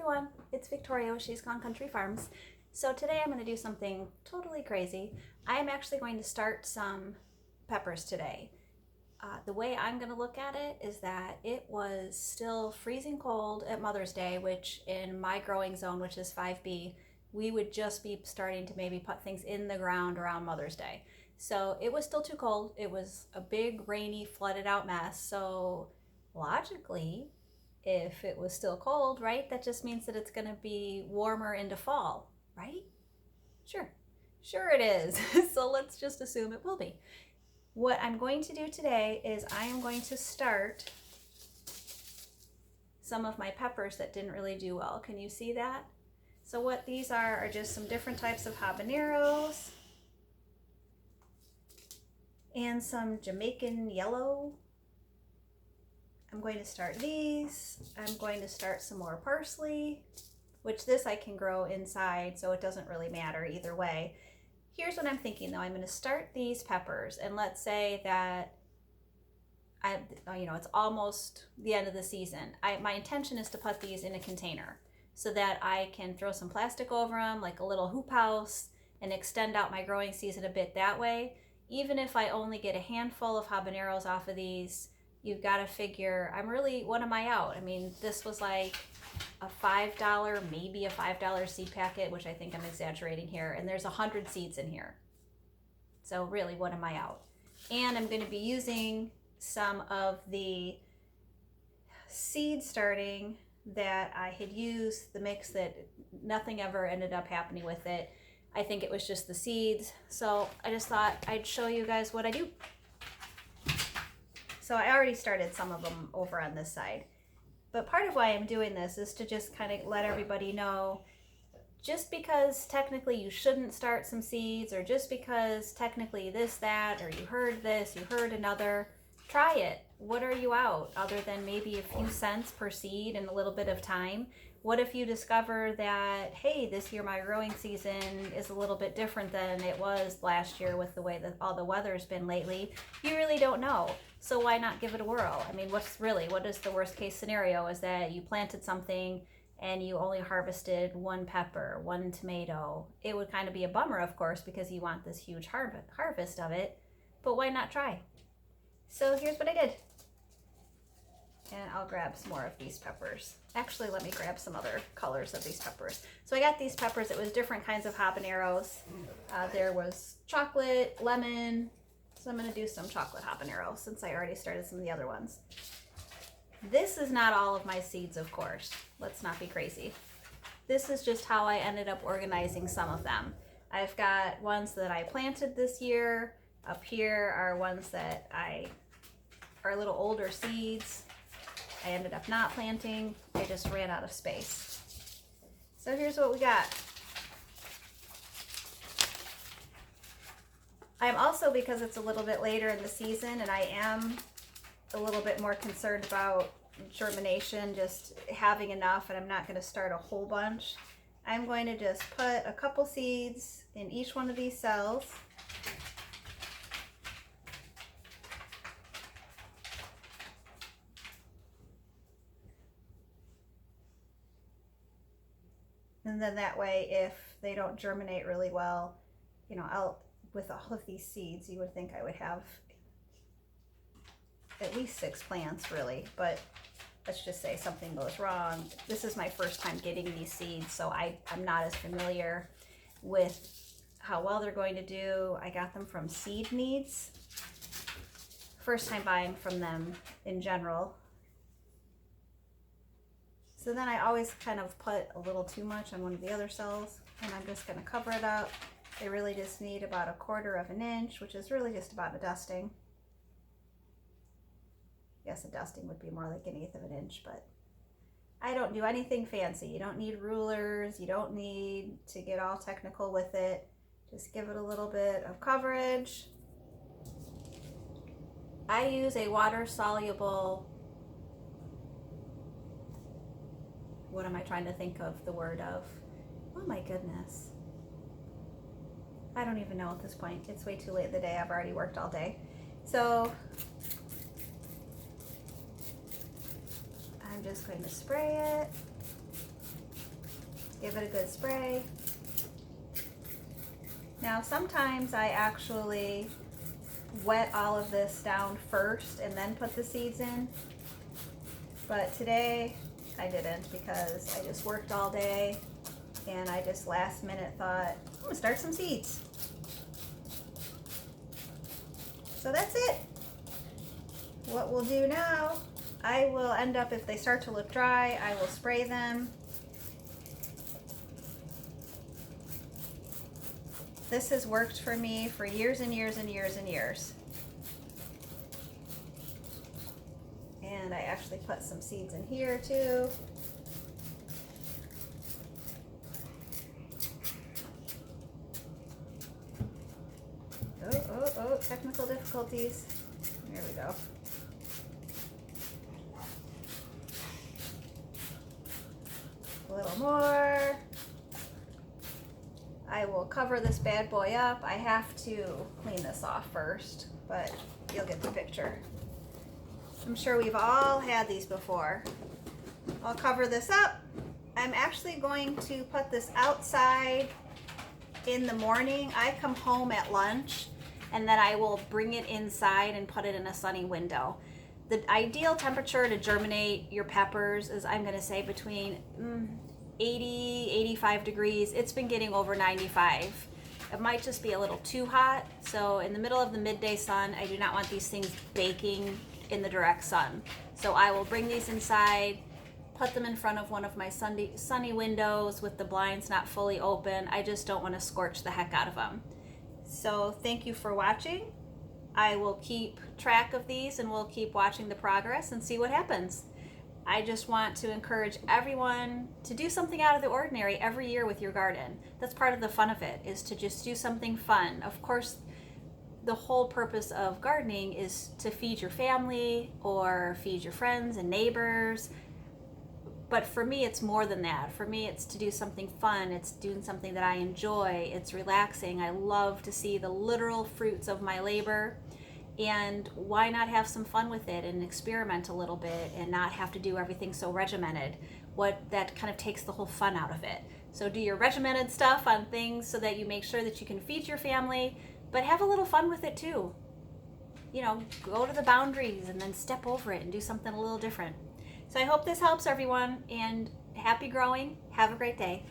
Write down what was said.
everyone, it's Victoria with She's Gone Country Farms. So today I'm going to do something totally crazy. I'm actually going to start some peppers today. The way I'm going to look at it is that it was still freezing cold at Mother's Day, which in my growing zone, which is 5B, we would just be starting to maybe put things in the ground around Mother's Day. So it was still too cold. It was a big, rainy, flooded out mess. So logically, if it was still cold, right, that just means that it's going to be warmer into fall, right? Sure it is. So let's just assume it will be. What I'm going to do today is I am going to start some of my peppers that didn't really do well. Can you see that? So what these are just some different types of habaneros and some Jamaican yellow. I'm going to start these. I'm going to start some more parsley, which this I can grow inside, so it doesn't really matter either way. Here's what I'm thinking though. I'm going to start these peppers, and let's say that it's almost the end of the season. My intention is to put these in a container so that I can throw some plastic over them, like a little hoop house, and extend out my growing season a bit that way. Even if I only get a handful of habaneros off of these, you've got to figure, what am I out? I mean, this was like a $5, maybe a $5 seed packet, which I think I'm exaggerating here, and there's 100 seeds in here. So really, what am I out? And I'm going to be using some of the seed starting that I had used, the mix that nothing ever ended up happening with it. I think it was just the seeds. So I just thought I'd show you guys what I do. So I already started some of them over on this side. But part of why I'm doing this is to just kind of let everybody know, just because technically you shouldn't start some seeds, or just because technically this, that, or you heard this, you heard another, try it. What are you out other than maybe a few cents per seed and a little bit of time? What if you discover that, hey, this year my growing season is a little bit different than it was last year with the way that all the weather's been lately? You really don't know. So why not give it a whirl? I mean, what is the worst case scenario is that you planted something and you only harvested one pepper, one tomato. It would kind of be a bummer, of course, because you want this huge harvest of it, but why not try? So here's what I did. And I'll grab some more of these peppers. Actually, let me grab some other colors of these peppers. So I got these peppers. It was different kinds of habaneros. There was chocolate, lemon. So I'm going to do some chocolate habanero since I already started some of the other ones. This is not all of my seeds, of course. Let's not be crazy. This is just how I ended up organizing some of them. I've got ones that I planted this year. Up here are ones that are a little older seeds. I ended up not planting. I just ran out of space. So here's what we got. I'm also, because it's a little bit later in the season and I am a little bit more concerned about germination, just having enough, and I'm not going to start a whole bunch. I'm going to just put a couple seeds in each one of these cells. And then that way, if they don't germinate really well, with all of these seeds, you would think I would have at least 6 plants, really. But let's just say something goes wrong. This is my first time getting these seeds, so I'm not as familiar with how well they're going to do. I got them from Seed Needs. First time buying from them in general. So then I always kind of put a little too much on one of the other cells, and I'm just going to cover it up. They really just need about 1/4 of an inch, which is really just about a dusting. Yes, a dusting would be more like 1/8 of an inch, but I don't do anything fancy. You don't need rulers. You don't need to get all technical with it. Just give it a little bit of coverage. I use a water-soluble, what am I trying to think of the word of? Oh my goodness. I don't even know at this point. It's way too late in the day. I've already worked all day. So I'm just going to spray it. Give it a good spray. Now sometimes I actually wet all of this down first and then put the seeds in, but today I didn't because I just worked all day and I just last minute thought, I'm gonna start some seeds. So that's it. What we'll do now, I will end up, if they start to look dry, I will spray them. This has worked for me for years and years and years and years. And I actually put some seeds in here too. Oh, technical difficulties. There we go. A little more. I will cover this bad boy up. I have to clean this off first, but you'll get the picture. I'm sure we've all had these before. I'll cover this up. I'm actually going to put this outside in the morning. I come home at lunch and then I will bring it inside and put it in a sunny window. The ideal temperature to germinate your peppers is, I'm going to say, between 80, 85 degrees. It's been getting over 95. It might just be a little too hot. So in the middle of the midday sun, I do not want these things baking in the direct sun. So I will bring these inside, put them in front of one of my sunny windows with the blinds not fully open. I just don't want to scorch the heck out of them. So thank you for watching. I will keep track of these and we'll keep watching the progress and see what happens. I just want to encourage everyone to do something out of the ordinary every year with your garden. That's part of the fun of it, is to just do something fun. Of course, the whole purpose of gardening is to feed your family or feed your friends and neighbors. But for me, it's more than that. For me, it's to do something fun. It's doing something that I enjoy. It's relaxing. I love to see the literal fruits of my labor. And why not have some fun with it and experiment a little bit and not have to do everything so regimented? That kind of takes the whole fun out of it. So do your regimented stuff on things so that you make sure that you can feed your family, but have a little fun with it too. You know, go to the boundaries and then step over it and do something a little different. So I hope this helps everyone, and happy growing. Have a great day.